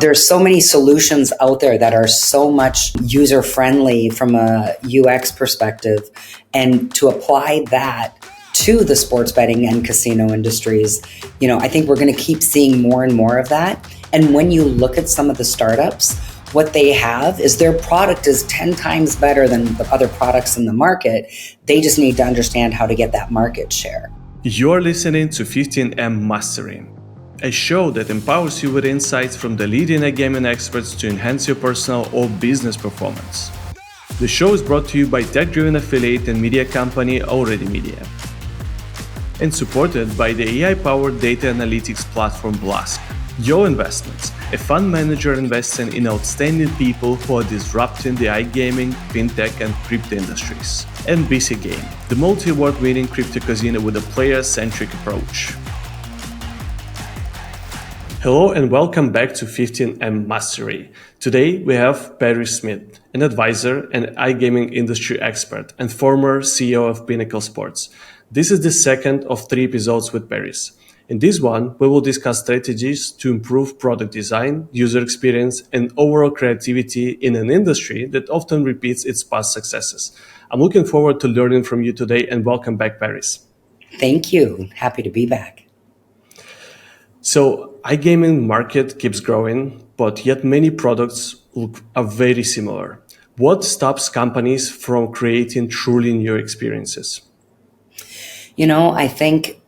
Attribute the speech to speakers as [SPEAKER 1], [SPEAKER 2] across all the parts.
[SPEAKER 1] there's so many solutions out there that are so much user friendly from a UX perspective. And to apply that to the sports betting and casino industries, I think we're going to keep seeing more and more of that. And when you look at some of the startups, what they have is their product is 10 times better than the other products in the market. They just need to understand how to get that market share.
[SPEAKER 2] You're listening to 15M Mastery, a show that empowers you with insights from the leading iGaming experts to enhance your personal or business performance. The show is brought to you by tech-driven affiliate and media company Already Media, and supported by the AI-powered data analytics platform Blask. Yo Investments, a fund manager investing in outstanding people who are disrupting the iGaming, fintech, and crypto industries. And BC Game, the multi-award winning crypto casino with a player-centric approach. Hello and welcome back to 15M Mastery. Today we have Perry Smith, an advisor and iGaming industry expert and former CEO of Pinnacle Sports. This is the second of 3 episodes with Perry's. In this one, we will discuss strategies to improve product design, user experience, and overall creativity in an industry that often repeats its past successes. I'm looking forward to learning from you today, and welcome back, Paris.
[SPEAKER 1] Thank you. Happy to be back.
[SPEAKER 2] So, iGaming market keeps growing, but yet many products are very similar. What stops companies from creating truly new experiences?
[SPEAKER 1] I think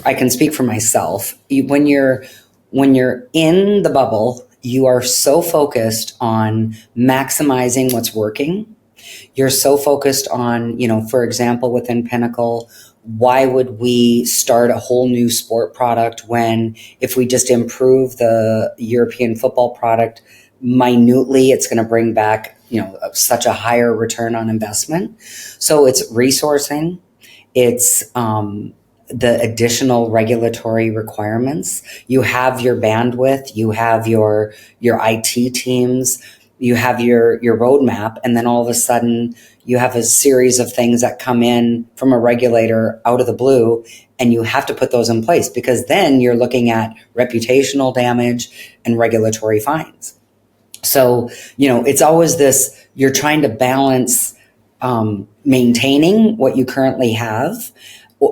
[SPEAKER 1] I can speak for myself. When you're in the bubble, you are so focused on maximizing what's working. You're so focused on, for example, within Pinnacle, why would we start a whole new sport product when if we just improve the European football product minutely, it's going to bring back, such a higher return on investment. So it's resourcing. It's the additional regulatory requirements. You have your bandwidth, you have your IT teams, you have your roadmap, and then all of a sudden you have a series of things that come in from a regulator out of the blue, and you have to put those in place because then you're looking at reputational damage and regulatory fines. So, it's always this, you're trying to balance maintaining what you currently have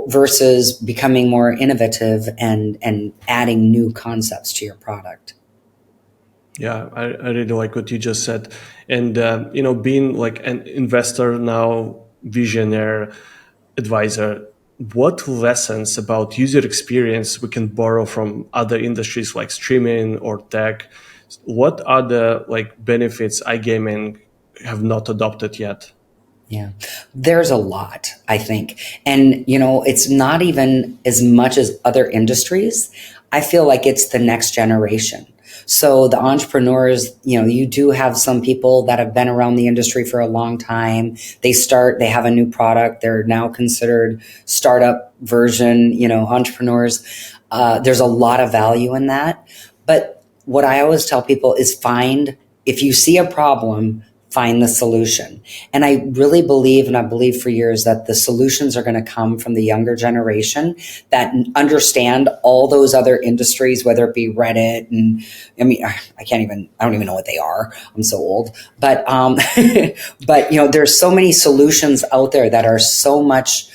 [SPEAKER 1] versus becoming more innovative and adding new concepts to your product.
[SPEAKER 2] Yeah, I really like what you just said. And, being like an investor now, visionary advisor, what lessons about user experience we can borrow from other industries like streaming or tech? What are the benefits iGaming have not adopted yet?
[SPEAKER 1] Yeah, there's a lot, I think. And, it's not even as much as other industries. I feel like it's the next generation. So the entrepreneurs, you do have some people that have been around the industry for a long time. They have a new product. They're now considered startup version, entrepreneurs. There's a lot of value in that. But what I always tell people is if you see a problem, find the solution. And I really believe, and I believe for years, that the solutions are going to come from the younger generation that understand all those other industries, whether it be Reddit. And I don't even know what they are. I'm so old, but, there's so many solutions out there that are so much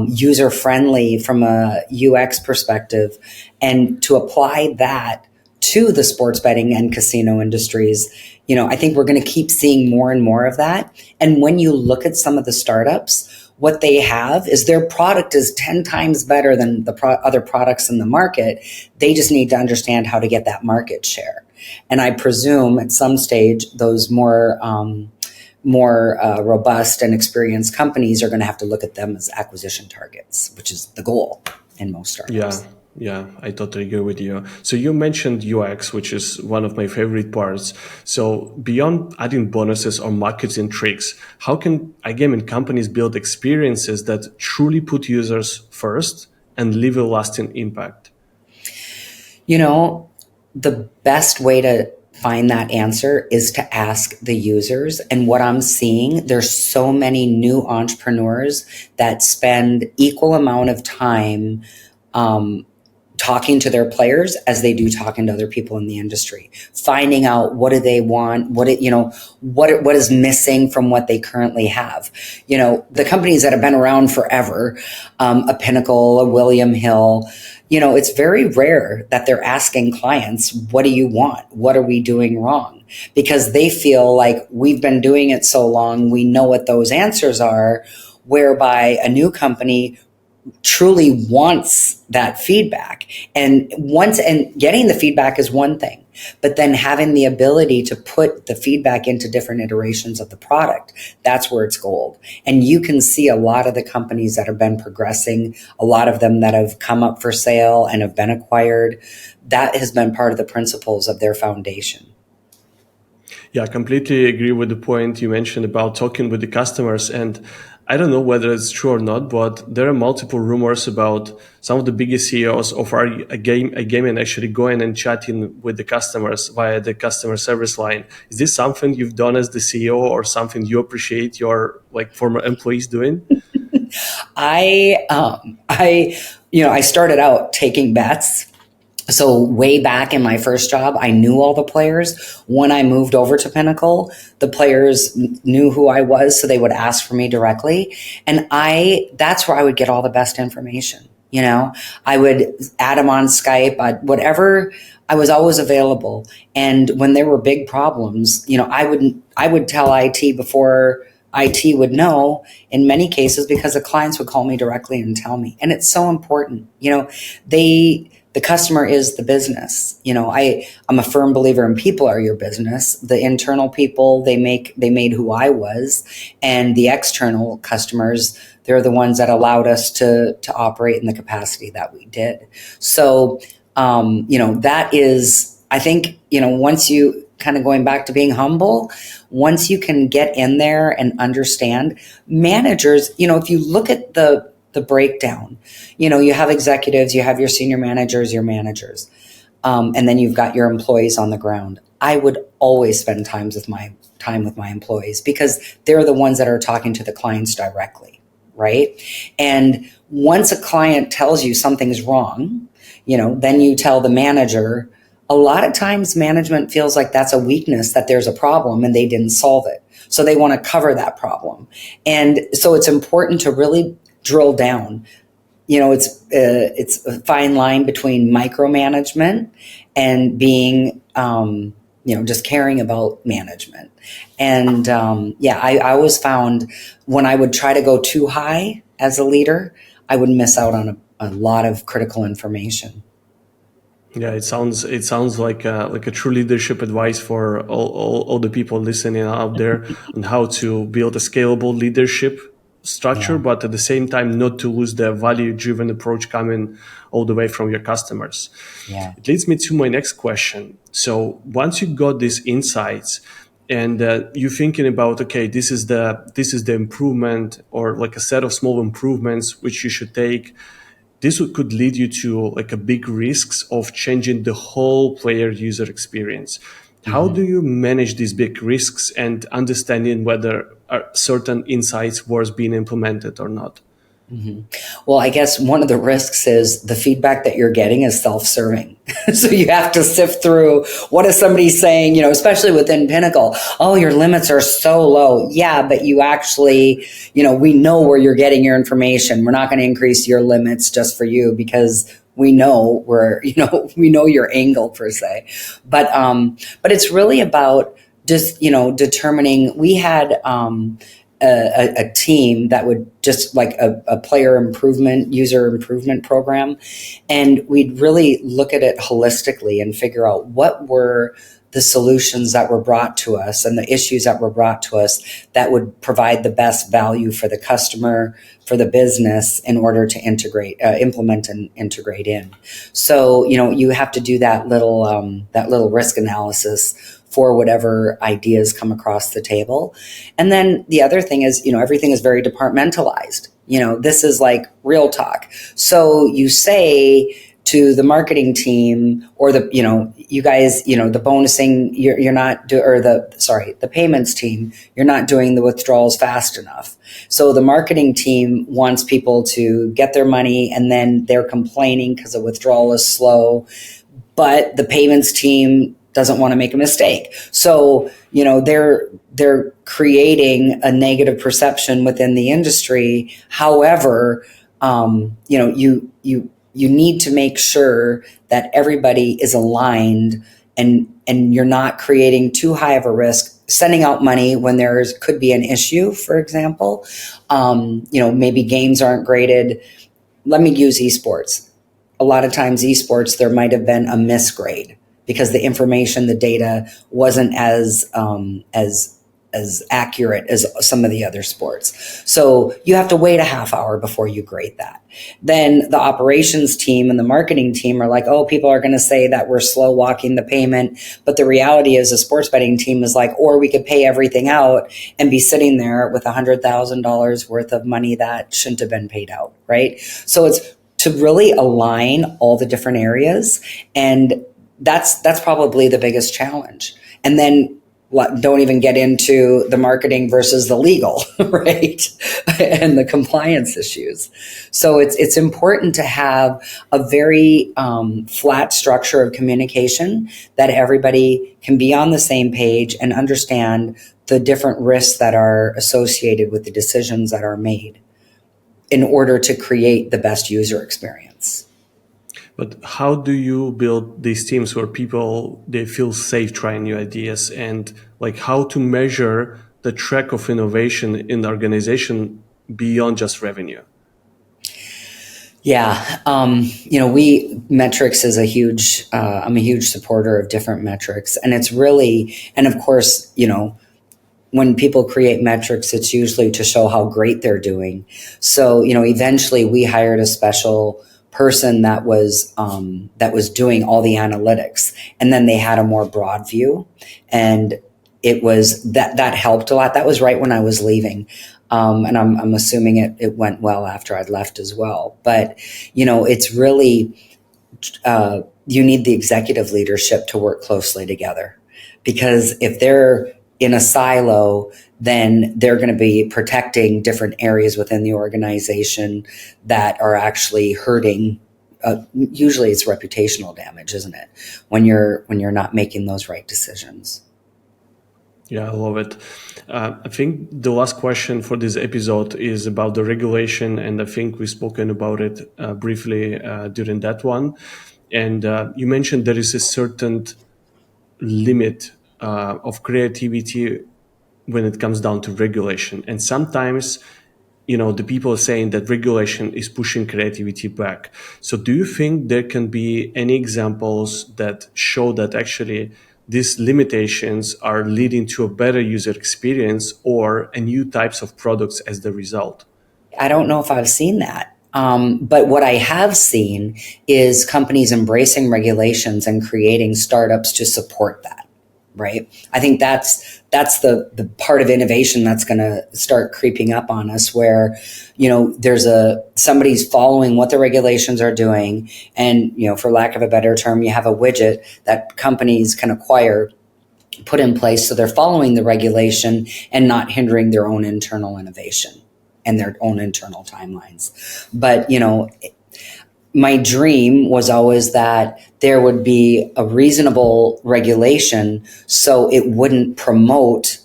[SPEAKER 1] user friendly from a UX perspective. And to apply that to the sports betting and casino industries, I think we're going to keep seeing more and more of that. And when you look at some of the startups, what they have is their product is 10 times better than the other products in the market. They just need to understand how to get that market share. And I presume at some stage, those more robust and experienced companies are going to have to look at them as acquisition targets, which is the goal in most startups.
[SPEAKER 2] Yeah, I totally agree with you. So you mentioned UX, which is one of my favorite parts. So beyond adding bonuses or marketing tricks, how can iGaming companies build experiences that truly put users first and leave a lasting impact?
[SPEAKER 1] The best way to find that answer is to ask the users. And what I'm seeing, there's so many new entrepreneurs that spend equal amount of time talking to their players as they do talking to other people in the industry, finding out what do they want, what is missing from what they currently have. The companies that have been around forever, a Pinnacle, a William Hill, it's very rare that they're asking clients, what do you want? What are we doing wrong? Because they feel like we've been doing it so long, we know what those answers are, whereby a new company truly wants that feedback. And getting the feedback is one thing, but then having the ability to put the feedback into different iterations of the product, that's where it's gold. And you can see a lot of the companies that have been progressing, a lot of them that have come up for sale and have been acquired, that has been part of the principles of their foundation.
[SPEAKER 2] Yeah, I completely agree with the point you mentioned about talking with the customers. And I don't know whether it's true or not, but there are multiple rumors about some of the biggest CEOs of iGaming actually going and chatting with the customers via the customer service line. Is this something you've done as the CEO, or something you appreciate your former employees doing?
[SPEAKER 1] I started out taking bets. So way back in my first job, I knew all the players. When I moved over to Pinnacle, the players knew who I was, so they would ask for me directly. And that's where I would get all the best information. I would add them on Skype, whatever. I was always available. And when there were big problems, I would tell IT before IT would know, in many cases, because the clients would call me directly and tell me. And it's so important. The customer is the business. I'm a firm believer in people are your business. The internal people, they made who I was, and the external customers, they're the ones that allowed us to operate in the capacity that we did. So, that is, I think, once you kind of going back to being humble, once you can get in there and understand managers, if you look at the breakdown, you have executives, you have your senior managers, your managers, and then you've got your employees on the ground. I would always spend time with my employees, because they're the ones that are talking to the clients directly, right? And once a client tells you something's wrong, then you tell the manager. A lot of times management feels like that's a weakness, that there's a problem and they didn't solve it. So they want to cover that problem. And so it's important to really drill down. It's a fine line between micromanagement and being, just caring about management. And I always found when I would try to go too high as a leader, I would miss out on a lot of critical information.
[SPEAKER 2] Yeah, it sounds like a true leadership advice for all the people listening out there on how to build a scalable leadership structure, but at the same time not to lose the value-driven approach coming all the way from your customers.
[SPEAKER 1] Yeah.
[SPEAKER 2] It leads me to my next question. So once you got these insights and you're thinking about, okay, this is the improvement, or like a set of small improvements which you should take, this could lead you to a big risks of changing the whole player user experience. How do you manage these big risks and understanding whether certain insights worth being implemented or not?
[SPEAKER 1] Well, I guess one of the risks is the feedback that you're getting is self-serving. So you have to sift through, what is somebody saying, especially within Pinnacle? Oh, your limits are so low. Yeah, but you actually, we know where you're getting your information. We're not going to increase your limits just for you, because we know we know your angle per se. But it's really about just, determining. We had, a team that would just a player improvement, user improvement program. And we'd really look at it holistically and figure out what were the solutions that were brought to us and the issues that were brought to us that would provide the best value for the customer, for the business, in order to implement and integrate in. So, you have to do that little risk analysis for whatever ideas come across the table. And then the other thing is, everything is very departmentalized. This is like real talk. So you say, to the marketing team, or the, you guys, the bonusing, you're not do, or the payments team, you're not doing the withdrawals fast enough. So the marketing team wants people to get their money, and then they're complaining because the withdrawal is slow, but the payments team doesn't want to make a mistake. So, they're creating a negative perception within the industry. However, you need to make sure that everybody is aligned, and you're not creating too high of a risk, sending out money when could be an issue, for example. Maybe games aren't graded. Let me use esports. A lot of times esports, there might have been a misgrade because the information, the data wasn't as accurate as some of the other sports. So you have to wait a half hour before you grade that. Then the operations team and the marketing team are like, oh, people are going to say that we're slow walking the payment. But the reality is, the sports betting team is like, or we could pay everything out and be sitting there with $100,000 worth of money that shouldn't have been paid out, right? So it's to really align all the different areas. And that's probably the biggest challenge. And then don't even get into the marketing versus the legal, right? And the compliance issues. So it's important to have a very flat structure of communication, that everybody can be on the same page and understand the different risks that are associated with the decisions that are made in order to create the best user experience.
[SPEAKER 2] But how do you build these teams where people, they feel safe trying new ideas, and like how to measure the track of innovation in the organization beyond just revenue?
[SPEAKER 1] Yeah. Metrics is I'm a huge supporter of different metrics, and it's really, and of course, when people create metrics, it's usually to show how great they're doing. So, eventually we hired a special person that was doing all the analytics, and then they had a more broad view, and it was that helped a lot. That was right when I was leaving. And I'm assuming it went well after I'd left as well. But, it's really, you need the executive leadership to work closely together, because if they're in a silo, then they're going to be protecting different areas within the organization that are actually hurting. Usually it's reputational damage, isn't it? When you're not making those right decisions.
[SPEAKER 2] Yeah, I love it. I think the last question for this episode is about the regulation, and I think we've spoken about it briefly during that one. And you mentioned there is a certain limit of creativity when it comes down to regulation. And sometimes, the people are saying that regulation is pushing creativity back. So do you think there can be any examples that show that actually these limitations are leading to a better user experience or a new types of products as the result?
[SPEAKER 1] I don't know if I've seen that. But what I have seen is companies embracing regulations and creating startups to support that, right? I think that's the part of innovation that's going to start creeping up on us, where, there's somebody's following what the regulations are doing. And, for lack of a better term, you have a widget that companies can acquire, put in place, so they're following the regulation and not hindering their own internal innovation and their own internal timelines. But, my dream was always that there would be a reasonable regulation so it wouldn't promote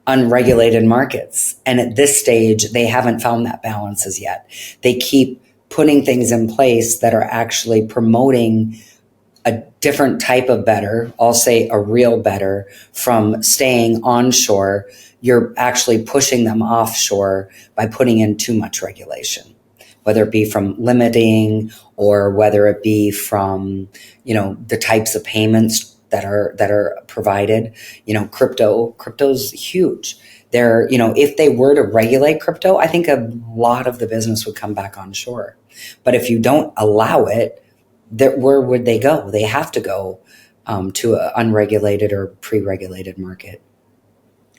[SPEAKER 1] unregulated markets. And at this stage, they haven't found that balance as yet. They keep putting things in place that are actually promoting a different type of better, I'll say a real better, from staying onshore. You're actually pushing them offshore by putting in too much regulation, whether it be from limiting or whether it be from, the types of payments that are provided. Crypto's huge. If they were to regulate crypto, I think a lot of the business would come back onshore. But if you don't allow it, where would they go? They have to go to an unregulated or pre-regulated market.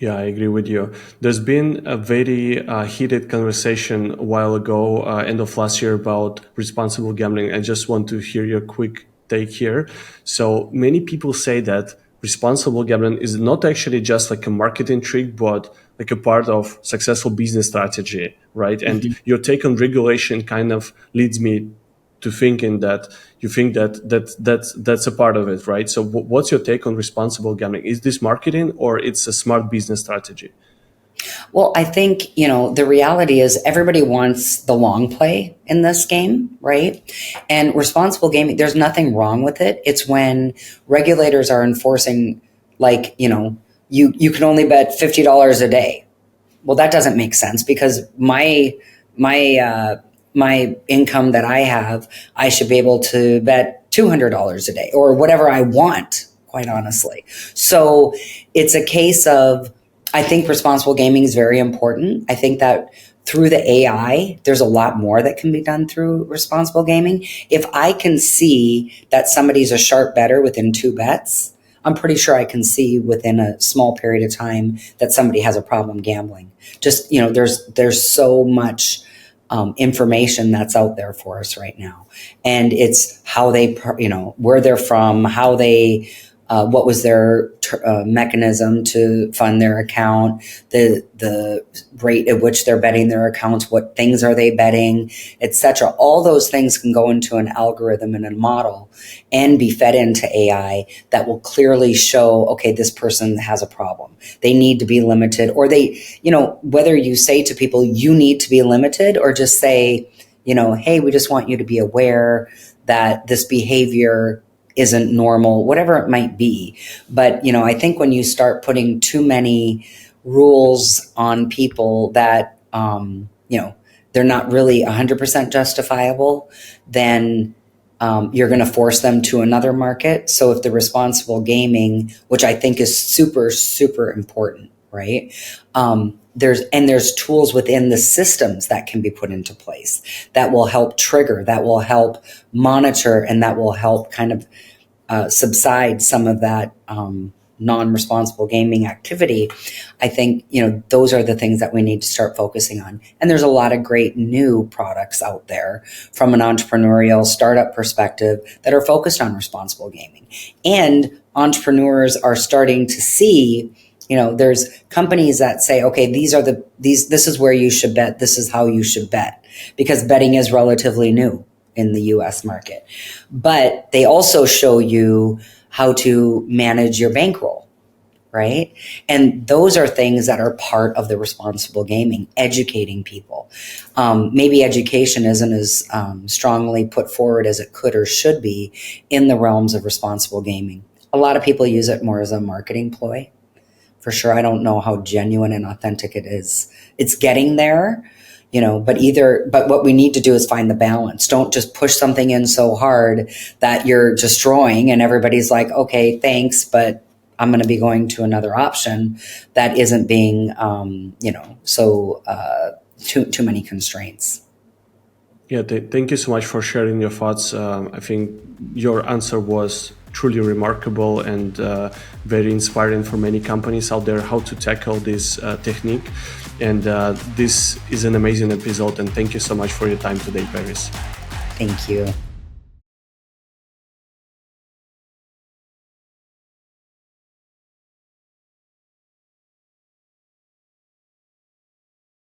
[SPEAKER 2] Yeah, I agree with you. There's been a very heated conversation a while ago, end of last year, about responsible gambling. I just want to hear your quick take here. So many people say that responsible gambling is not actually just like a marketing trick, but like a part of successful business strategy, right? And
[SPEAKER 1] Mhm.
[SPEAKER 2] your take on regulation kind of leads me to thinking that you think that's a part of it, right? So what's your take on responsible gambling? Is this marketing or it's a smart business strategy?
[SPEAKER 1] Well, I think, the reality is everybody wants the long play in this game, right? And responsible gaming, there's nothing wrong with it. It's when regulators are enforcing, like, you can only bet $50 a day. Well, that doesn't make sense because my income that I have, I should be able to bet $200 a day or whatever I want, quite honestly. So it's a case of, I think responsible gaming is very important. I think that through the AI, there's a lot more that can be done through responsible gaming. If I can see that somebody's a sharp bettor within two bets, I'm pretty sure I can see within a small period of time that somebody has a problem gambling. Just, there's so much information that's out there for us right now. And it's how they, where they're from, how they, what was their mechanism to fund their account, the rate at which they're betting their accounts, what things are they betting, etc. All those things can go into an algorithm and a model and be fed into AI that will clearly show, okay, this person has a problem. They need to be limited, or whether you say to people, you need to be limited, or just say, hey, we just want you to be aware that this behavior isn't normal, whatever it might be. But, I think when you start putting too many rules on people that, they're not really 100% justifiable, then you're going to force them to another market. So if the responsible gaming, which I think is super, super important, right? There's tools within the systems that can be put into place that will help trigger, that will help monitor, and that will help kind of subside some of that non-responsible gaming activity. I think, those are the things that we need to start focusing on. And there's a lot of great new products out there from an entrepreneurial startup perspective that are focused on responsible gaming. And entrepreneurs are starting to see, there's companies that say, okay, this is where you should bet. This is how you should bet, because betting is relatively new in the US market. But they also show you how to manage your bankroll, right? And those are things that are part of the responsible gaming, educating people. Maybe education isn't as strongly put forward as it could or should be in the realms of responsible gaming. A lot of people use it more as a marketing ploy. For sure, I don't know how genuine and authentic it is. It's getting there, but what we need to do is find the balance. Don't just push something in so hard that you're destroying and everybody's like, okay, thanks, but I'm going to be going to another option that isn't being, so too many constraints.
[SPEAKER 2] Yeah, thank you so much for sharing your thoughts. I think your answer was truly remarkable and very inspiring for many companies out there how to tackle this technique. And this is an amazing episode. And thank you so much for your time today, Paris.
[SPEAKER 1] Thank you.